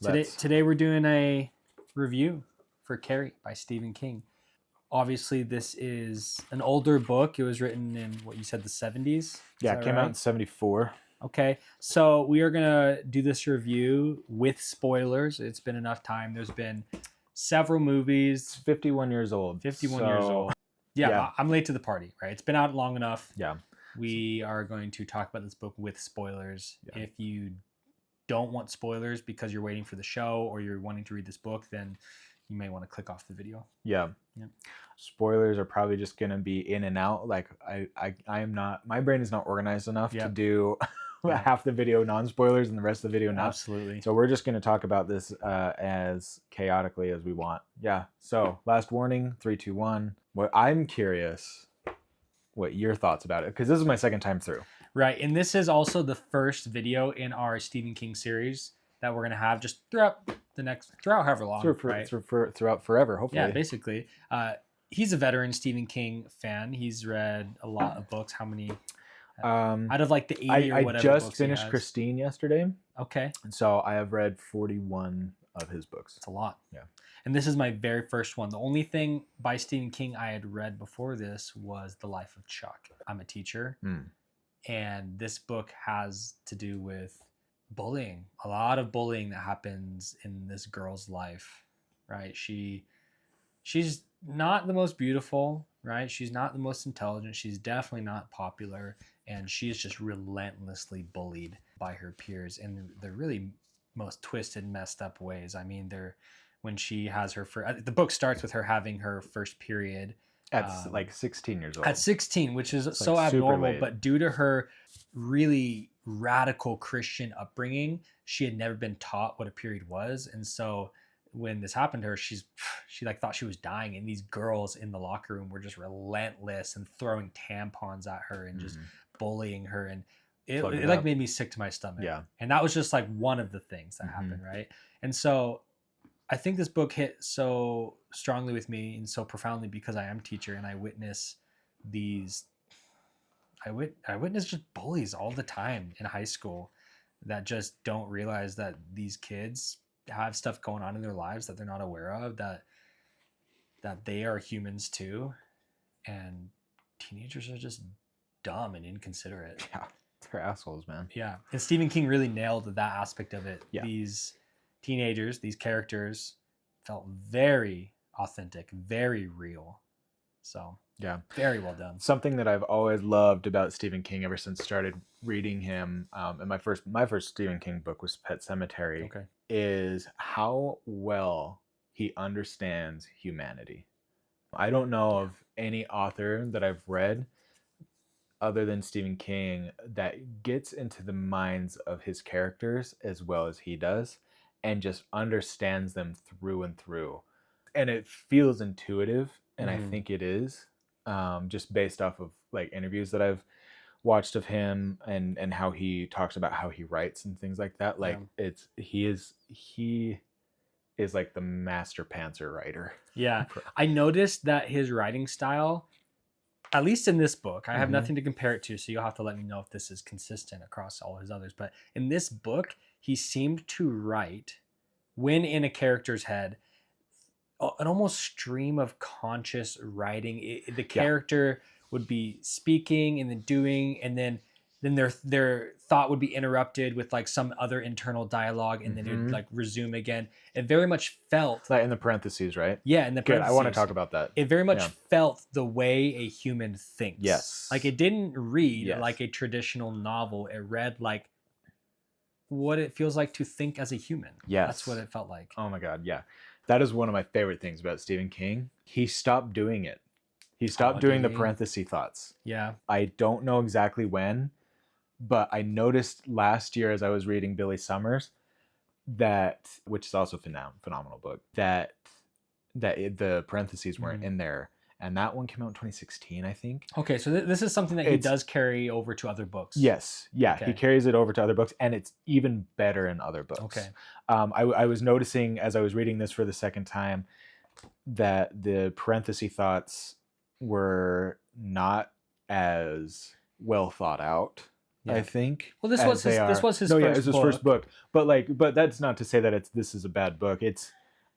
Today we're doing a review for Carrie by Stephen King. Obviously, this is an older book. It was written in what you said, the 70s. Yeah, it came out in 74. Okay, so we are gonna do this review with spoilers. It's been enough time. There's been several It's movies. 51 years old. 51 years old. Yeah, I'm late to the party, right? It's been out long enough. Yeah. We are going to talk about this book with spoilers. Yeah. If you don't want spoilers because you're waiting for the show or you're wanting to read this book, then you may want to click off the video. Yeah. Spoilers are probably just going to be in and out. Like I am not, my brain is not organized enough to do half the video non-spoilers and the rest of the video not. Absolutely. So we're just going to talk about this as chaotically as we want. Yeah. So last warning, 3, 2, 1. What I'm curious what your thoughts about it, because this is my second time through. Right, and this is also the first video in our Stephen King series that we're going to have just throughout however long, throughout forever, hopefully. Yeah, basically. He's a veteran Stephen King fan. He's read a lot of books. How many? Out of like the 80 or whatever. I just finished Christine yesterday. Okay. And so I have read 41 of his books. It's a lot. Yeah. And this is my very first one. The only thing by Stephen King I had read before this was The Life of Chuck. I'm a teacher. And this book has to do with bullying. A lot of bullying that happens in this girl's life, right? She's not the most beautiful, right? She's not the most intelligent. She's definitely not popular. And she is just relentlessly bullied by her peers in the really most twisted, messed up ways. I mean, when she has her first, the book starts with her having her first period. At like 16 years old. At 16, which is so abnormal, but due to her really radical Christian upbringing, she had never been taught what a period was. And so when this happened to her, she like thought she was dying, and these girls in the locker room were just relentless and throwing tampons at her and just bullying her, and it like made me sick to my stomach. Yeah. And that was just like one of the things that happened, right? And so I think this book hit so strongly with me and so profoundly because I am a teacher and I witness I witness just bullies all the time in high school that just don't realize that these kids have stuff going on in their lives that they're not aware of, that they are humans too. And teenagers are just dumb and inconsiderate. Yeah, they're assholes, man. Yeah. And Stephen King really nailed that aspect of it. Yeah. These teenagers, these characters felt very authentic, very real. So yeah, very well done. Something that I've always loved about Stephen King ever since I started reading him, and my first Stephen King book was Pet Sematary, is how well he understands humanity. I don't know of any author that I've read other than Stephen King that gets into the minds of his characters as well as he does, and just understands them through and through. And it feels intuitive, and I think it is, just based off of like interviews that I've watched of him and how he talks about how he writes and things like that. Like he is like the master pantser writer. Yeah. I noticed that his writing style, at least in this book, I have nothing to compare it to, so you'll have to let me know if this is consistent across all his others. But in this book, he seemed to write, when in a character's head, an almost stream of conscious writing. The character would be speaking and then doing, and then their thought would be interrupted with like some other internal dialogue, and then it would like resume again. It very much felt like in the parentheses, right? Yeah, in the parentheses. Good. I want to talk about that. It very much felt the way a human thinks. Yes. Like it didn't read like a traditional novel. It read like what it feels like to think as a human. Yes. That's what it felt like. Oh my God, yeah. That is one of my favorite things about Stephen King. He stopped doing it. He stopped doing the parenthesis thoughts. Yeah. I don't know exactly when, but I noticed last year as I was reading Billy Summers, which is also a phenomenal book, that the parentheses weren't in there. And that one came out in 2016, I think. Okay, so this is something that he does carry over to other books. Yes, yeah, okay. He carries it over to other books, and it's even better in other books. Okay. I was noticing as I was reading this for the second time that the parenthesis thoughts were not as well thought out Yeah. I think. Well, this was his No, first yeah, it's his first book. But that's not to say that this is a bad book. It's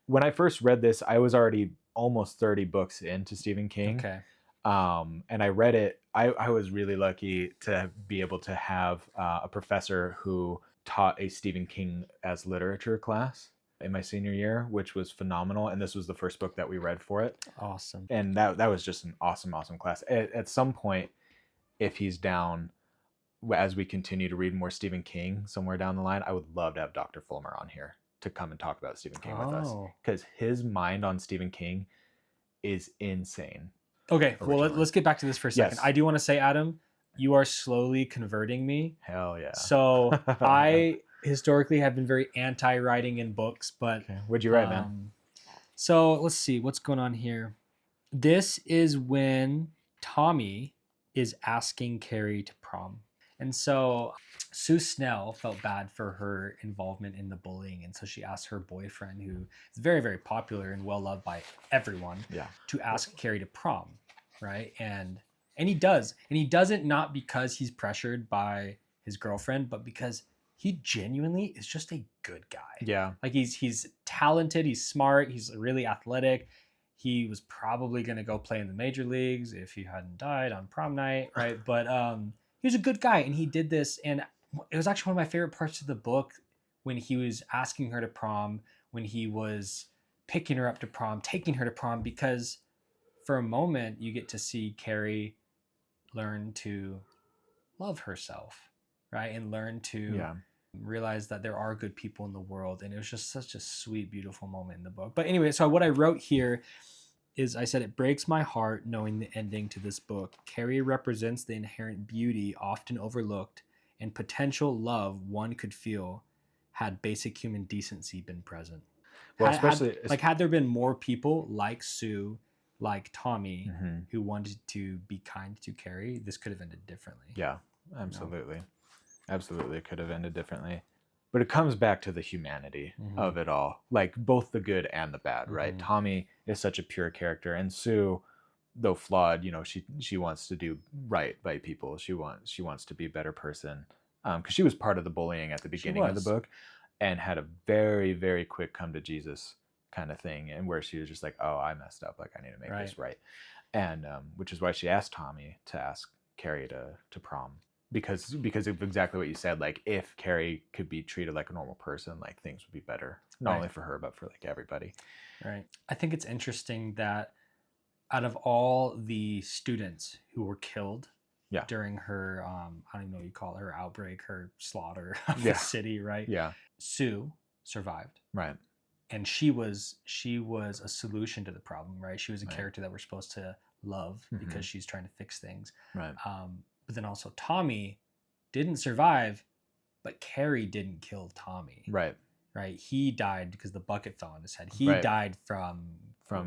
when I first read this, I was already almost 30 books into Stephen King. Okay. And I read it. I was really lucky to be able to have a professor who taught a Stephen King as literature class in my senior year, which was phenomenal. And this was the first book that we read for it. Awesome. And that was just an awesome class. At some point, if he's down, as we continue to read more Stephen King somewhere down the line, I would love to have Dr. Fulmer on here to come and talk about Stephen King with us, because his mind on Stephen King is insane. Okay, well, let's get back to this for a second. Yes. I do want to say, Adam, you are slowly converting me. Hell yeah. So I historically have been very anti-writing in books, but... Okay. What'd you write, man? So let's see, what's going on here? This is when Tommy is asking Carrie to prom. And so Sue Snell felt bad for her involvement in the bullying. And so she asked her boyfriend, who is very, very popular and well-loved by everyone, to ask Carrie to prom, right? And he does. And he does it not because he's pressured by his girlfriend, but because he genuinely is just a good guy. Yeah. Like he's talented, he's smart, he's really athletic. He was probably going to go play in the major leagues if he hadn't died on prom night, right? But he was a good guy, and he did this. And it was actually one of my favorite parts of the book, when he was asking her to prom, when he was picking her up to prom, taking her to prom, because for a moment you get to see Carrie learn to love herself, right? And learn to realize that there are good people in the world. And it was just such a sweet, beautiful moment in the book. But anyway, so what I wrote here is, I said, it breaks my heart knowing the ending to this book. Carrie represents the inherent beauty often overlooked and potential love one could feel had basic human decency been present. Well, had there been more people like Sue, like Tommy, who wanted to be kind to Carrie, this could have ended differently. Yeah, absolutely. Absolutely, it could have ended differently. But it comes back to the humanity of it all, like both the good and the bad, right? Tommy is such a pure character, and Sue, though flawed, she wants to do right by people. She wants to be a better person, because she was part of the bullying at the beginning of the book, and had a very, very quick come to Jesus kind of thing, and where she was just like, oh, I messed up, like I need to make this right, and which is why she asked Tommy to ask Carrie to prom. Because of exactly what you said, like if Carrie could be treated like a normal person, like things would be better, not only for her, but for like everybody. Right. I think it's interesting that out of all the students who were killed during her, I don't even know what you call it, her outbreak, her slaughter of the city, right? Yeah. Sue survived. Right. And she was a solution to the problem, right? She was a character that we're supposed to love because she's trying to fix things. Right. But then also Tommy didn't survive, but Carrie didn't kill Tommy. Right. Right. He died because the bucket fell on his head. He died from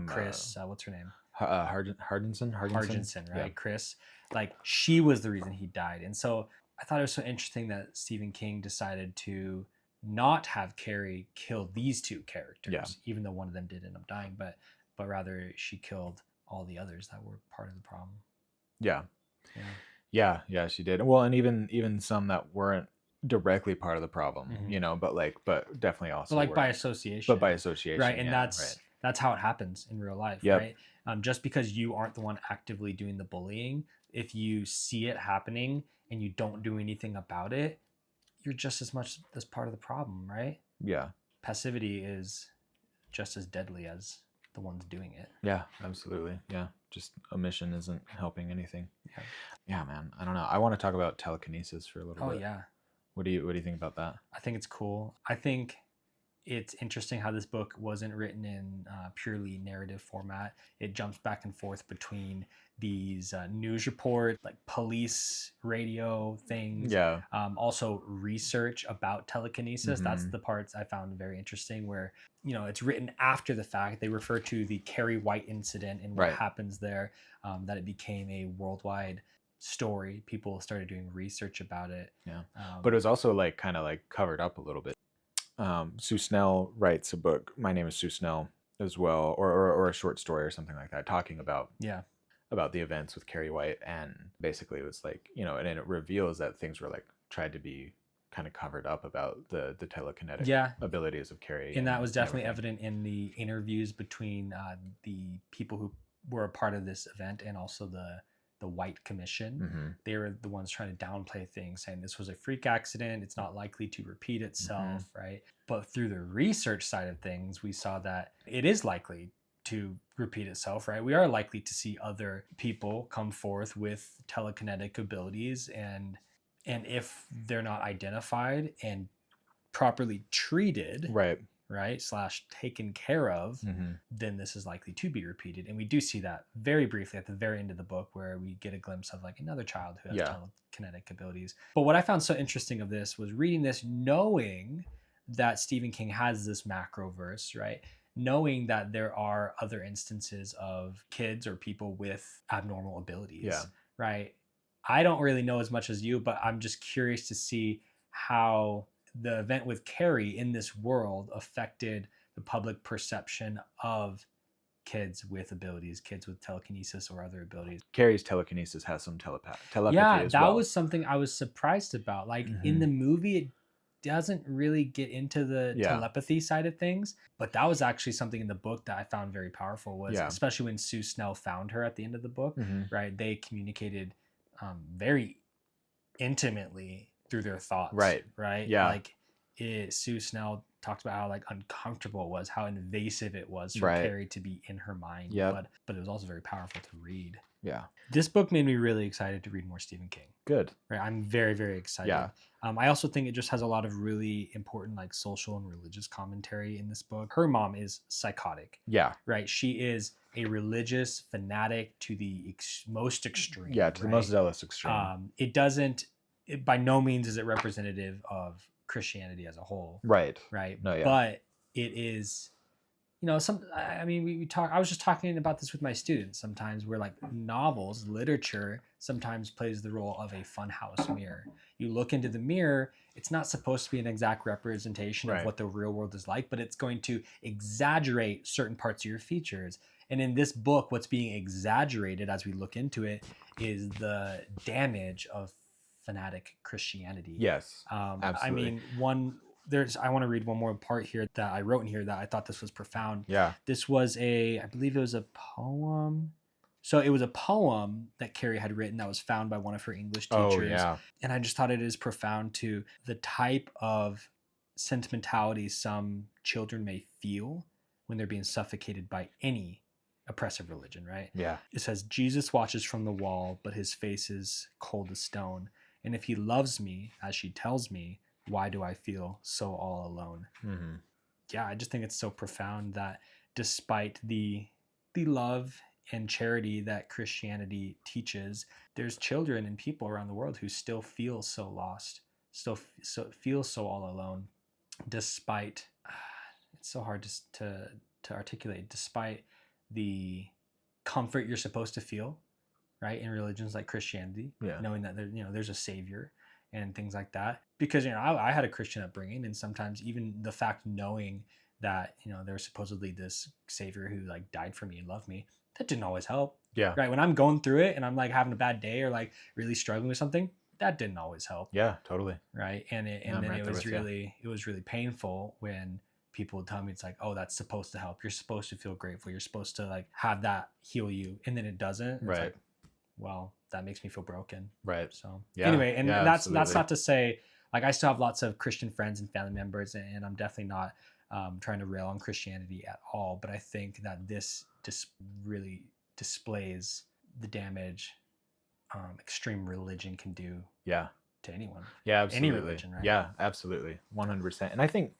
Chris. What's her name? Hardinson, right? Yeah. Chris. Like, she was the reason he died. And so I thought it was so interesting that Stephen King decided to not have Carrie kill these two characters, even though one of them did end up dying, but rather she killed all the others that were part of the problem. Yeah, she did. Well, and even some that weren't directly part of the problem, but definitely also by association. But by association, right? And that's how it happens in real life, right? Just because you aren't the one actively doing the bullying, if you see it happening and you don't do anything about it, you're just as much as part of the problem, right? Yeah. Passivity is just as deadly as the ones doing it. Yeah, absolutely. Yeah. Just omission isn't helping anything. Yeah, man. I don't know. I want to talk about telekinesis for a little bit. Oh, yeah. What do you think about that? I think it's cool. I think it's interesting how this book wasn't written in purely narrative format. It jumps back and forth between these news report, like police radio things. Yeah. Also research about telekinesis. That's the parts I found very interesting, where, it's written after the fact. They refer to the Carrie White incident and what happens there, that it became a worldwide story. People started doing research about it. Yeah. But it was also kind of covered up a little bit. Sue Snell writes a book, My Name is Sue Snell, as well, or a short story or something like that, talking about about the events with Carrie White, and basically it was like, you know, and it reveals that things were like tried to be kind of covered up about the telekinetic abilities of Carrie, and that was definitely evident in the interviews between the people who were a part of this event and also the White Commission. They were the ones trying to downplay things, saying this was a freak accident, it's not likely to repeat itself, right? But through the research side of things, we saw that it is likely to repeat itself, right? We are likely to see other people come forth with telekinetic abilities, and if they're not identified and properly treated, right, / taken care of, then this is likely to be repeated. And we do see that very briefly at the very end of the book, where we get a glimpse of like another child who has telekinetic abilities. But what I found so interesting of this was reading this, knowing that Stephen King has this macroverse, right? Knowing that there are other instances of kids or people with abnormal abilities, right? I don't really know as much as you, but I'm just curious to see how the event with Carrie in this world affected the public perception of kids with abilities, kids with telekinesis or other abilities. Carrie's telekinesis has some telepathy as well. That was something I was surprised about. Like in the movie, it doesn't really get into the telepathy side of things, but that was actually something in the book that I found very powerful, was especially when Sue Snell found her at the end of the book, right? They communicated very intimately through their thoughts, right? Like Sue Snell talked about how like uncomfortable it was, how invasive it was for Carrie to be in her mind, but it was also very powerful to read. This book made me really excited to read more Stephen King. Good. Right, I'm very, very excited. I also think it just has a lot of really important like social and religious commentary in this book. Her mom is psychotic. Right, she is a religious fanatic to the most extreme. To the most zealous extreme. It by no means is it representative of Christianity as a whole. Right. No, but it is, you know, we talk, I was just talking about this with my students sometimes, where like novels, literature sometimes plays the role of a funhouse mirror. You look into the mirror, it's not supposed to be an exact representation of what the real world is like, but it's going to exaggerate certain parts of your features. And in this book, what's being exaggerated as we look into it is the damage of fanatic Christianity. Yes, absolutely. I mean, I want to read one more part here that I wrote in here that I thought this was profound. This was I believe it was a poem. So it was a poem that Carrie had written that was found by one of her English teachers. And I just thought it is profound to the type of sentimentality some children may feel when they're being suffocated by any oppressive religion, right? It says, Jesus watches from the wall, but his face is cold as stone. And if he loves me, as she tells me, why do I feel so all alone? I just think it's so profound that despite the love and charity that Christianity teaches, there's children and people around the world who still feel so lost, still feel so all alone, despite it's so hard to articulate, despite the comfort you're supposed to feel, right, in religions like Christianity, knowing that there's a savior and things like that. Because I had a Christian upbringing, and sometimes even the fact knowing that there's supposedly this savior who like died for me and loved me, that didn't always help. Right, when I'm going through it and I'm like having a bad day or like really struggling with something, that didn't always help. Totally. Right, and then it was really painful when people would tell me, it's like, oh, that's supposed to help, you're supposed to feel grateful, you're supposed to like have that heal you, and then it doesn't. It's like, well, that makes me feel broken. So anyway, and that's not to say, like, I still have lots of Christian friends and family members, and I'm definitely not trying to rail on Christianity at all. But I think that this just really displays the damage extreme religion can do to anyone. Absolutely. Any religion, right? Absolutely. 100%. And I think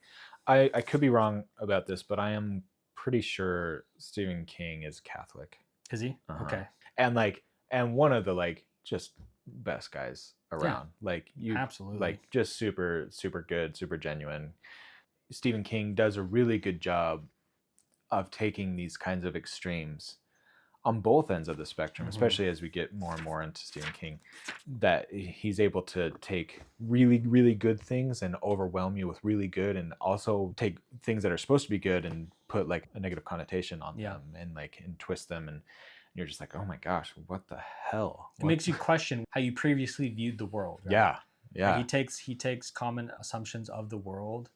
I could be wrong about this, but I am pretty sure Stephen King is Catholic. Is he? Okay. And one of the like just best guys around. Absolutely. Like just super, super good, super genuine. Stephen King does a really good job of taking these kinds of extremes on both ends of the spectrum, especially as we get more and more into Stephen King, that he's able to take really, really good things and overwhelm you with really good, and also take things that are supposed to be good and put like a negative connotation on them and twist them. you're just like, oh my gosh, what the hell? It makes you question how you previously viewed the world. Right? Yeah. Yeah. Like he takes common assumptions of the world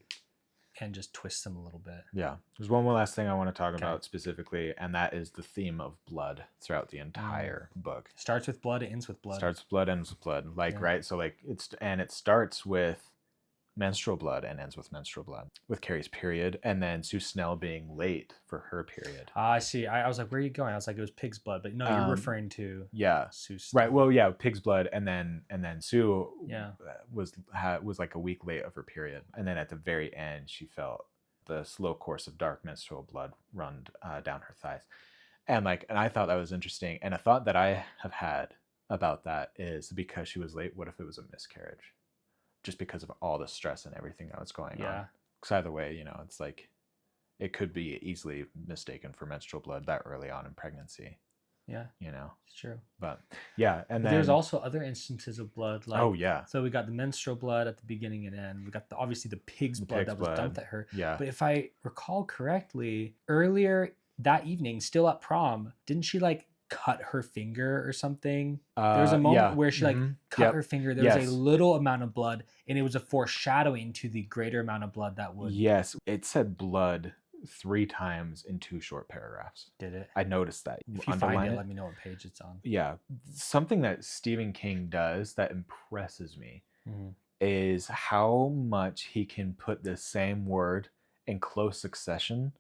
and just twists them a little bit. Yeah. There's one more last thing I want to talk about specifically, and that is the theme of blood throughout the entire book. Starts with blood, it ends with blood. Starts with blood, ends with blood. Like, right? So like it starts with menstrual blood and ends with menstrual blood, with Carrie's period, and then Sue Snell being late for her period. I see. I was like, where are you going? I was like, it was pig's blood, but no, you're referring to Sue Snell. Right. Well, yeah, pig's blood, and then Sue was like a week late of her period, and then at the very end she felt the slow course of dark menstrual blood run down her thighs, and I thought that was interesting. And a thought that I have had about that is, because she was late, what if it was a miscarriage? Just because of all the stress and everything that was going on. Because either way, it's like it could be easily mistaken for menstrual blood that early on in pregnancy. Yeah. It's true. But yeah, and then there's also other instances of blood. Like, oh yeah. So we got the menstrual blood at the beginning and end. We got obviously the pig's blood that was dumped at her. Yeah. But if I recall correctly, earlier that evening, still at prom, didn't she cut her finger or something? There was a moment where she cut her finger. There was a little amount of blood, and it was a foreshadowing to the greater amount of blood that would. Yes, it said blood 3 times in 2 short paragraphs. Did it? I noticed that. If you find it, let me know what page it's on. Yeah, something that Stephen King does that impresses me is how much he can put the same word in close succession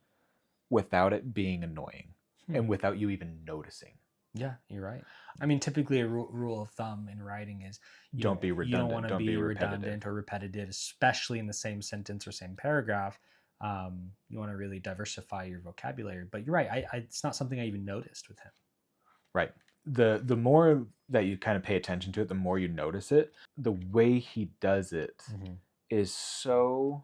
without it being annoying and without you even noticing. Yeah, you're right. I mean, typically a rule of thumb in writing is don't be redundant. You don't want to be redundant or repetitive, especially in the same sentence or same paragraph. You want to really diversify your vocabulary. But you're right. It's not something I even noticed with him. Right. The more that you kind of pay attention to it, the more you notice it. The way he does it is so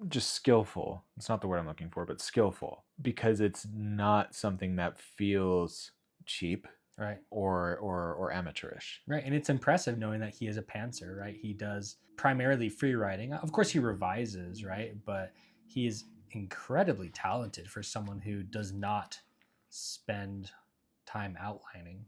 just skillful. It's not the word I'm looking for, but skillful, because it's not something that feels cheap, right, or amateurish, right. And it's impressive knowing that he is a pantser, right? He does primarily free writing. Of course he revises, right, but he is incredibly talented for someone who does not spend time outlining.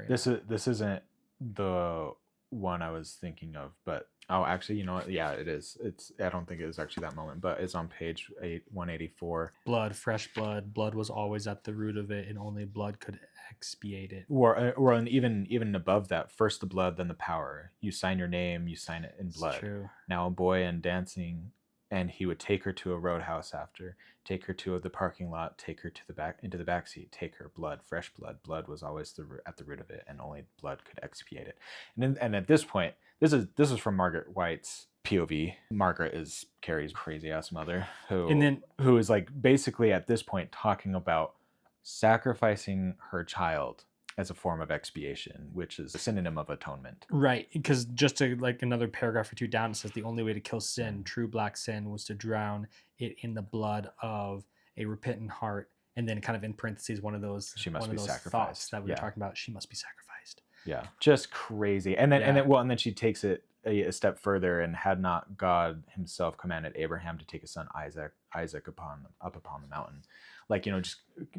This isn't the one I was thinking of, but actually, you know what? Yeah, it is. I don't think it was actually that moment, but it's on page 184. Blood, fresh blood. Blood was always at the root of it, and only blood could expiate it. Or even above that, first the blood, then the power. You sign your name, you sign it in blood. It's true. Now a boy and dancing, and he would take her to a roadhouse after, take her to the parking lot, take her to into the back seat, take her blood, fresh blood. Blood was always at the root of it, and only blood could expiate it. And at this point, this is from Margaret White's POV. Margaret is Carrie's crazy ass mother, who is basically at this point talking about sacrificing her child as a form of expiation, which is a synonym of atonement. Right, because just to another paragraph or two down, it says the only way to kill sin, true black sin, was to drown it in the blood of a repentant heart. And then kind of in parentheses, one of those thoughts that we were talking about, she must be sacrificed. Yeah, just crazy. And then she takes it a step further, and had not God himself commanded Abraham to take his son Isaac up upon the mountain.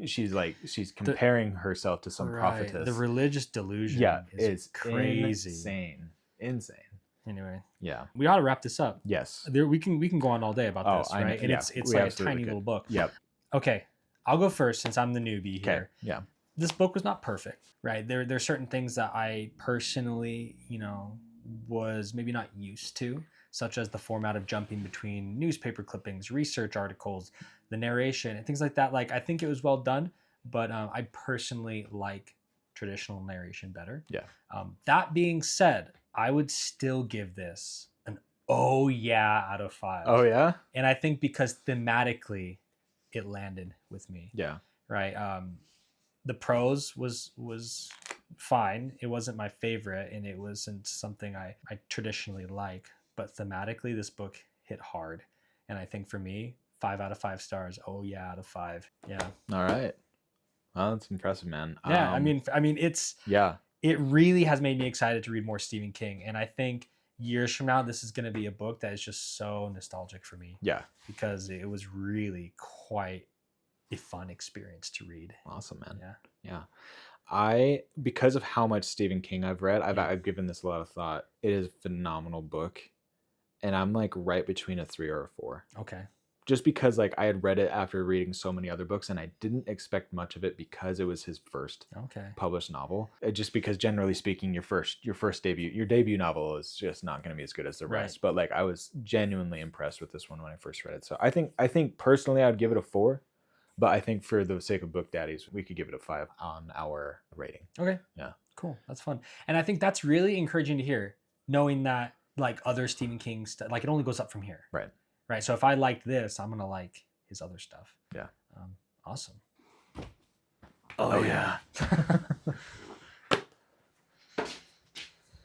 She's comparing herself to some prophetess. The religious delusion is crazy. Insane. Anyway, we ought to wrap this up. Yes, we can go on all day about this, right? And it's like a tiny little book. Yep. Okay, I'll go first since I'm the newbie here. Yeah. This book was not perfect, right? There are certain things that I personally, was maybe not used to, such as the format of jumping between newspaper clippings, research articles, the narration, and things like that. I think it was well done, but I personally like traditional narration better. Yeah. That being said, I would still give this an oh yeah out of 5. Oh yeah? And I think because thematically it landed with me. Yeah. Right. The prose was fine. It wasn't my favorite, and it wasn't something I traditionally like. But thematically, this book hit hard. And I think for me, 5 out of 5 stars. Oh yeah, out of 5. Yeah. All right. Well, that's impressive, man. Yeah, I mean, it's it really has made me excited to read more Stephen King. And I think years from now, this is going to be a book that is just so nostalgic for me. Yeah. Because it was really quite a fun experience to read. Awesome, man. Yeah. Yeah. Because of how much Stephen King I've read, I've given this a lot of thought. It is a phenomenal book, and I'm like right between a 3 or a 4. Okay. Just because like I had read it after reading so many other books, and I didn't expect much of it because it was his first published novel. Just because generally speaking, your debut novel is just not going to be as good as the rest. But like I was genuinely impressed with this one when I first read it. So I think personally I'd give it a 4. But I think for the sake of Book Daddies, we could give it a 5 on our rating. Okay. Yeah. Cool. That's fun. And I think that's really encouraging to hear, knowing that like other Stephen King stuff, like it only goes up from here. Right. Right. So if I liked this, I'm going to like his other stuff. Yeah. Awesome. Oh yeah.